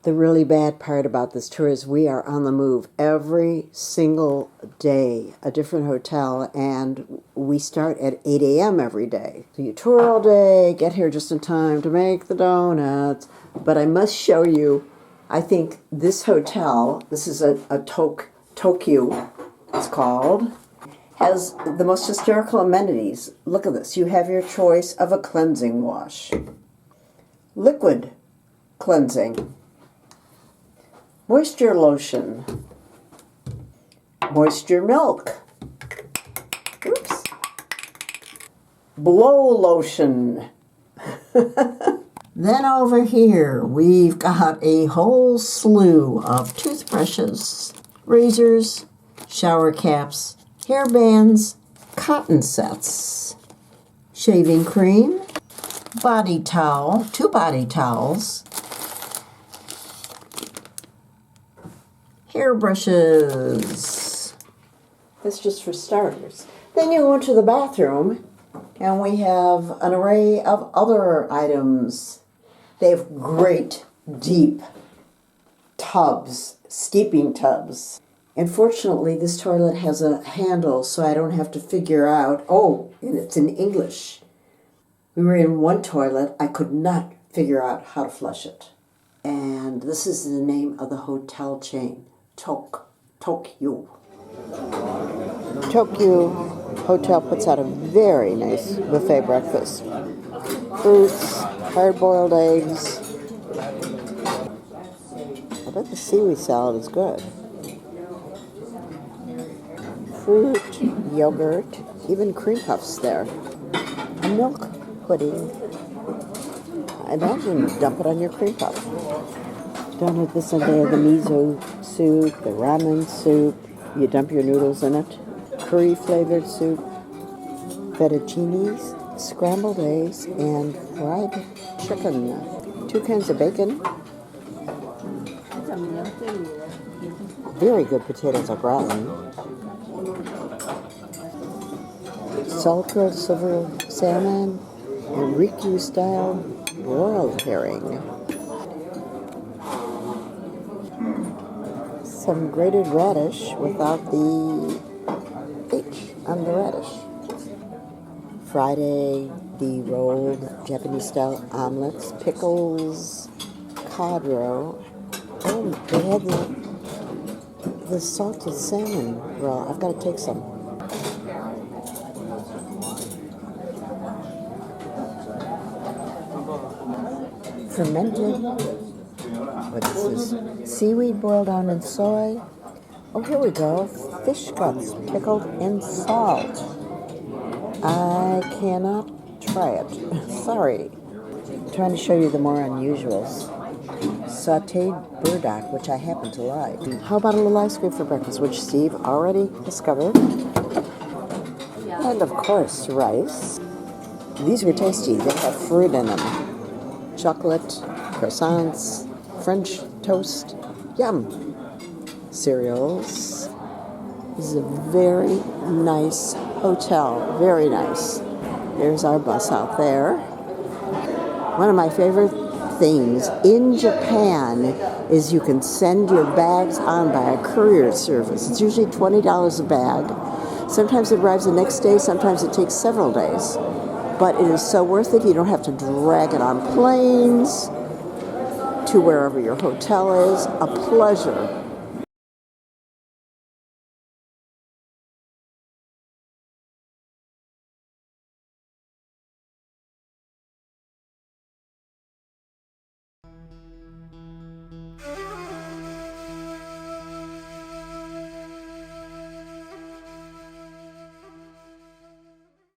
The really bad part about this tour is we are on the move every single day, a different hotel, and we start at 8 a.m. every day. So you tour all day, get here just in time to make the donuts. But I must show you, I think this hotel, this is a Tokyu, it's called, has the most historical amenities. Look at this. You have your choice of a cleansing wash, liquid cleansing, moisture lotion, moisture milk, oops, blow lotion. Then over here, we've got a whole slew of toothbrushes, razors, shower caps, hair bands, cotton sets, shaving cream, body towel, 2 body towels, hairbrushes. That's just for starters. Then you go into the bathroom, and we have an array of other items. They have great, deep tubs, steeping tubs. Unfortunately, this toilet has a handle, so I don't have to figure out, oh, and it's in English. We were in one toilet, I could not figure out how to flush it. And this is the name of the hotel chain, Tokyu. Tokyu Hotel puts out a very nice buffet breakfast. Fruits, hard-boiled eggs. I bet the seaweed salad is good. Fruit, yogurt, even cream puffs there. A milk pudding. I imagine you dump it on your cream puff. Down at this end, they have the miso soup, the ramen soup. You dump your noodles in it. Curry-flavored soup, fettuccinis, scrambled eggs, and fried chicken. 2 kinds of bacon. Very good potatoes au gratin. Salt-grilled silver salmon, and Riku-style broiled herring. Some grated radish without the H on the radish. Friday, the rolled Japanese-style omelets, pickles, cod roe. Oh, they had the salted salmon roll. I've got to take some. Fermented, what is this? Seaweed boiled down in soy. Oh, here we go. Fish guts pickled in salt. I cannot try it. Sorry. I'm trying to show you the more unusuals. Sauteed burdock, which I happen to like. How about a little ice cream for breakfast, which Steve already discovered. And of course, rice. These were tasty. They have fruit in them. Chocolate, croissants, French toast. Yum. Cereals. This is a very nice hotel. Very nice. There's our bus out there. One of my favorite things in Japan is you can send your bags on by a courier service. It's usually $20 a bag. Sometimes it arrives the next day, sometimes it takes several days. But it is so worth it. You don't have to drag it on planes to wherever your hotel is. A pleasure.